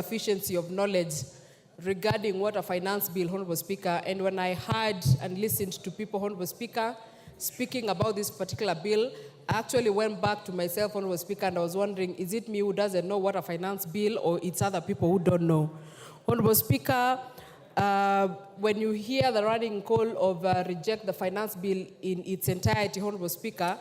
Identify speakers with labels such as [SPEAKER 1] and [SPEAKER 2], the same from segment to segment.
[SPEAKER 1] sufficiency of knowledge regarding what a finance bill, Honorable Speaker, and when I heard and listened to people, Honorable Speaker, speaking about this particular bill, I actually went back to myself, Honorable Speaker, and I was wondering, is it me who doesn't know what a finance bill, or it's other people who don't know? Honorable Speaker, when you hear the running call of reject the finance bill in its entirety, Honorable Speaker,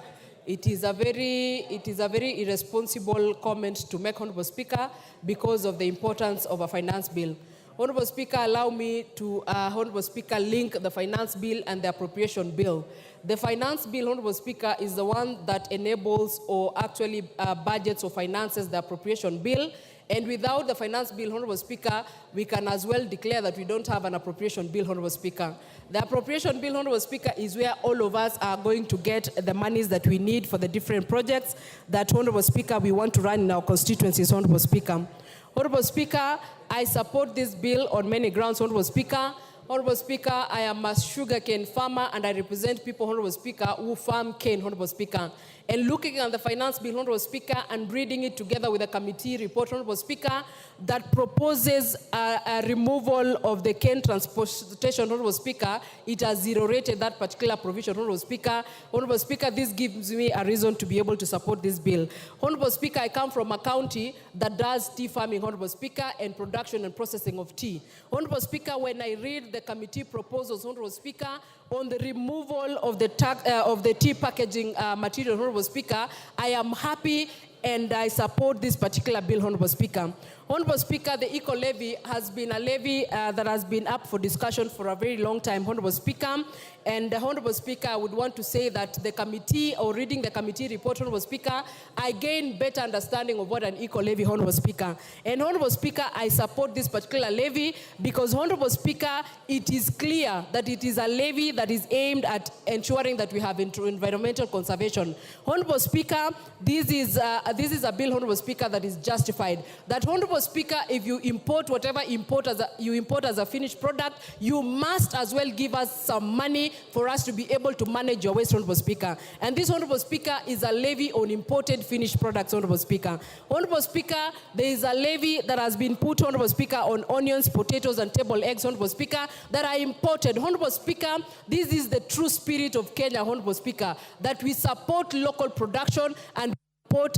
[SPEAKER 1] it is a very irresponsible comment to make, Honorable Speaker, because of the importance of a finance bill. Honorable Speaker, allow me to, Honorable Speaker, link the finance bill and the appropriation bill. The finance bill, Honorable Speaker, is the one that enables or actually budgets or finances the appropriation bill. And without the finance bill, Honorable Speaker, we can as well declare that we don't have an appropriation bill, Honorable Speaker. The appropriation bill, Honorable Speaker, is where all of us are going to get the monies that we need for the different projects that, Honorable Speaker, we want to run in our constituencies, Honorable Speaker. Honorable Speaker, I support this bill on many grounds, Honorable Speaker. Honorable Speaker, I am a sugarcane farmer and I represent people, Honorable Speaker, who farm cane, Honorable Speaker. And looking at the finance bill, Honorable Speaker, and reading it together with a committee report, Honorable Speaker, that proposes a removal of the cane transportation, Honorable Speaker, it has zero-rated that particular provision, Honorable Speaker. Honorable Speaker, this gives me a reason to be able to support this bill. Honorable Speaker, I come from a county that does tea farming, Honorable Speaker, and production and processing of tea. Honorable Speaker, when I read the committee proposals, Honorable Speaker, on the removal of the tea packaging material, Honorable Speaker, I am happy and I support this particular bill, Honorable Speaker. Honorable Speaker, the eco levy has been a levy that has been up for discussion for a very long time, Honorable Speaker. And Honorable Speaker, I would want to say that the committee, or reading the committee report, Honorable Speaker, I gained better understanding of what an eco levy, Honorable Speaker. And Honorable Speaker, I support this particular levy because, Honorable Speaker, it is clear that it is a levy that is aimed at ensuring that we have environmental conservation. Honorable Speaker, this is a bill, Honorable Speaker, that is justified. That, Honorable Speaker, if you import whatever you import as a finished product, you must as well give us some money for us to be able to manage your waste, Honorable Speaker. And this, Honorable Speaker, is a levy on imported finished products, Honorable Speaker. Honorable Speaker, there is a levy that has been put, Honorable Speaker, on onions, potatoes, and table eggs, Honorable Speaker, that are imported. Honorable Speaker, this is the true spirit of Kenya, Honorable Speaker, that we support local production and support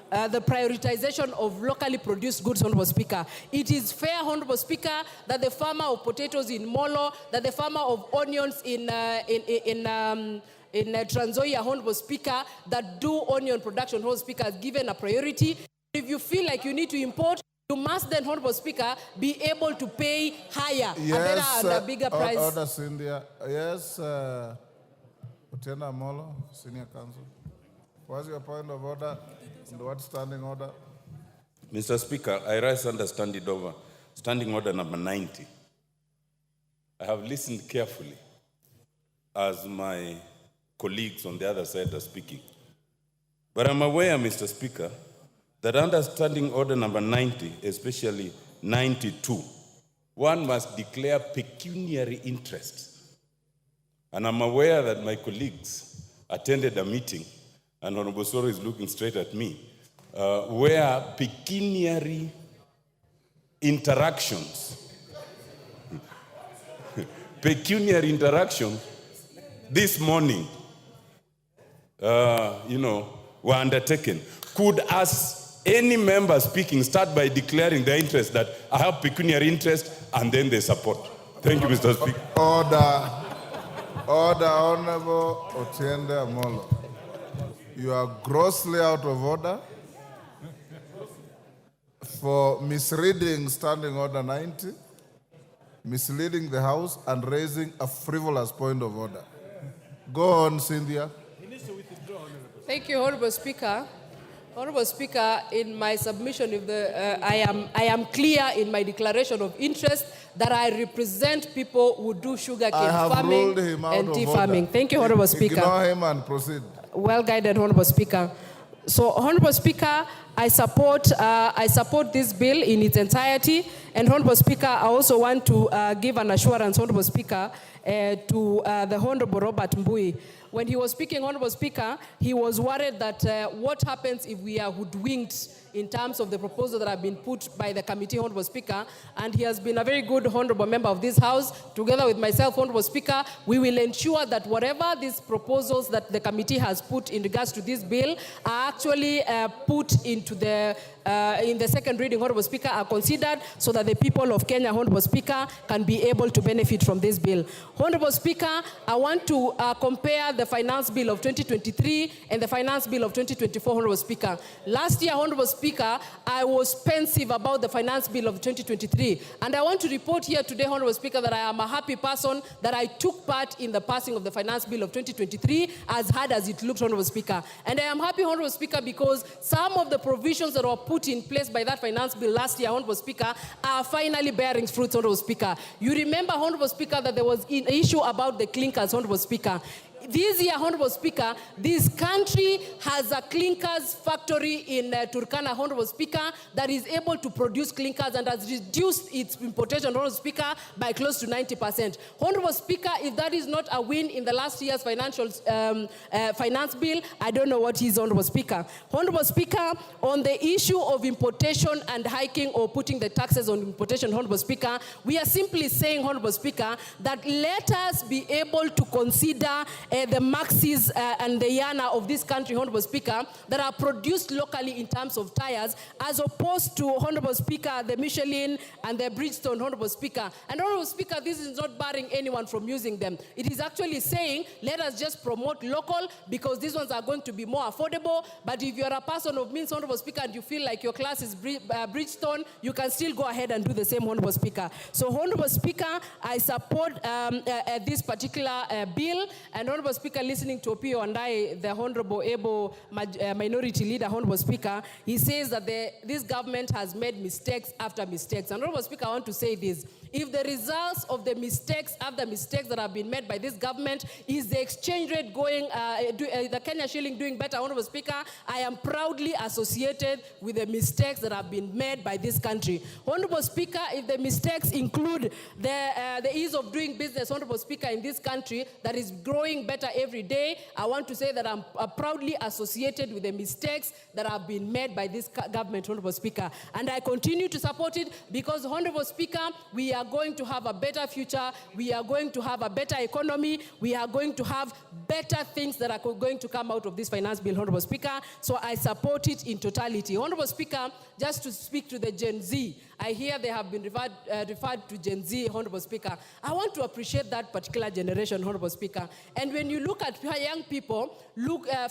[SPEAKER 1] the prioritization of locally produced goods, Honorable Speaker. It is fair, Honorable Speaker, that the farmer of potatoes in Molo, that the farmer of onions in Trans Nzoia, Honorable Speaker, that do onion production, Honorable Speaker, is given a priority. If you feel like you need to import, you must then, Honorable Speaker, be able to pay higher,
[SPEAKER 2] yes,
[SPEAKER 1] a better and a bigger price.
[SPEAKER 2] Order, Cynthia. Yes, Utenda Molo, Senior Counsel. What's your point of order? And what standing order?
[SPEAKER 3] Mr. Speaker, I rise under standing order number 90. I have listened carefully as my colleagues on the other side are speaking. But I'm aware, Mr. Speaker, that under standing order number 90, especially 92, one must declare pecuniary interest. And I'm aware that my colleagues attended a meeting, and Honorable Soro is looking straight at me, where pecuniary interactions, this morning, were undertaken. Could any member speaking start by declaring their interest that I have pecuniary interest and then they support? Thank you, Mr. Speaker.
[SPEAKER 2] Order, Honorable Otiende Amolo. You are grossly out of order for misreading standing order 90, misleading the House, and raising a frivolous point of order. Go on, Cynthia.
[SPEAKER 1] Thank you, Honorable Speaker. Honorable Speaker, in my submission, I am clear in my declaration of interest that I represent people who do sugarcane farming and tea farming. Thank you, Honorable Speaker.
[SPEAKER 2] Ignore him and proceed.
[SPEAKER 1] Well guided, Honorable Speaker. So, Honorable Speaker, I support this bill in its entirety. And Honorable Speaker, I also want to give an assurance, Honorable Speaker, to the Honorable Robert Mbui. When he was speaking, Honorable Speaker, he was worried that what happens if we are hoodwinked in terms of the proposal that have been put by the committee, Honorable Speaker, and he has been a very good honorable member of this House. Together with myself, Honorable Speaker, we will ensure that whatever these proposals that the committee has put in regards to this bill are actually put into in the second reading, Honorable Speaker, are considered so that the people of Kenya, Honorable Speaker, can be able to benefit from this bill. Honorable Speaker, I want to compare the finance bill of 2023 and the finance bill of 2024, Honorable Speaker. Last year, Honorable Speaker, I was pensive about the finance bill of 2023, and I want to report here today, Honorable Speaker, that I am a happy person that I took part in the passing of the finance bill of 2023, as hard as it looked, Honorable Speaker. And I am happy, Honorable Speaker, because some of the provisions that were put in place by that finance bill last year, Honorable Speaker, are finally bearing fruits, Honorable Speaker. You remember, Honorable Speaker, that there was an issue about the clinkers, Honorable Speaker. This year, Honorable Speaker, this country has a clinkers factory in Turkana, Honorable Speaker, that is able to produce clinkers and has reduced its importation, Honorable Speaker, by close to 90%. Honorable Speaker, if that is not a win in the last year's financial finance bill, I don't know what is, Honorable Speaker. Honorable Speaker, on the issue of importation and hiking or putting the taxes on importation, Honorable Speaker, we are simply saying, Honorable Speaker, that let us be able to consider the Maxis and the Yana of this country, Honorable Speaker, that are produced locally in terms of tires, as opposed to, Honorable Speaker, the Michelin and the Bridgestone, Honorable Speaker. And Honorable Speaker, this is not barring anyone from using them. It is actually saying, let us just promote local, because these ones are going to be more affordable. But if you're a person of means, Honorable Speaker, and you feel like your class is Bridgestone, you can still go ahead and do the same, Honorable Speaker. So, Honorable Speaker, I support this particular bill, and Honorable Speaker, listening to Opio and the Honorable Able Minority Leader, Honorable Speaker, he says that this government has made mistakes after mistakes. And Honorable Speaker, I want to say this. If the results of the mistakes after mistakes that have been made by this government is the exchange rate going, the Kenya shilling doing better, Honorable Speaker, I am proudly associated with the mistakes that have been made by this country. Honorable Speaker, if the mistakes include the ease of doing business, Honorable Speaker, in this country that is growing better every day, I want to say that I'm proudly associated with the mistakes that have been made by this government, Honorable Speaker. And I continue to support it because, Honorable Speaker, we are going to have a better future, we are going to have a better economy, we are going to have better things that are going to come out of this finance bill, Honorable Speaker. So I support it in totality. Honorable Speaker, just to speak to the Gen Z, I hear they have been referred to Gen Z, Honorable Speaker. I want to appreciate that particular generation, Honorable Speaker. And when you look at young people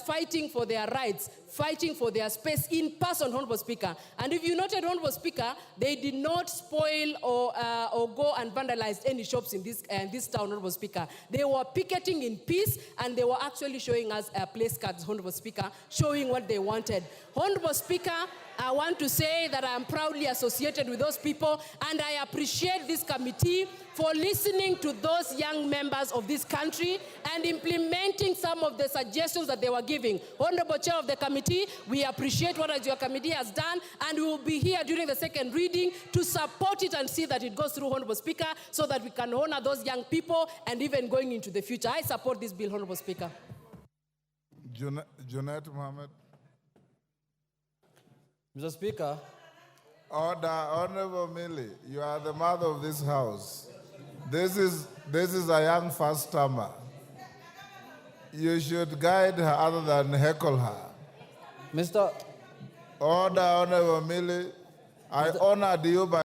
[SPEAKER 1] fighting for their rights, fighting for their space in person, Honorable Speaker. And if you noted, Honorable Speaker, they did not spoil or go and vandalize any shops in this town, Honorable Speaker. They were picketing in peace, and they were actually showing us place cards, Honorable Speaker, showing what they wanted. Honorable Speaker, I want to say that I am proudly associated with those people, and I appreciate this committee for listening to those young members of this country and implementing some of the suggestions that they were giving. Honorable Chair of the committee, we appreciate what your committee has done, and we will be here during the second reading to support it and see that it goes through, Honorable Speaker, so that we can honor those young people and even going into the future. I support this bill, Honorable Speaker.
[SPEAKER 2] Junaid Mohammed.
[SPEAKER 4] Mr. Speaker.
[SPEAKER 2] Order, Honorable Milly, you are the mother of this house. This is a young first-timer. You should guide her other than heckle her.
[SPEAKER 4] Mr.
[SPEAKER 2] Order, Honorable Milly. I honored you by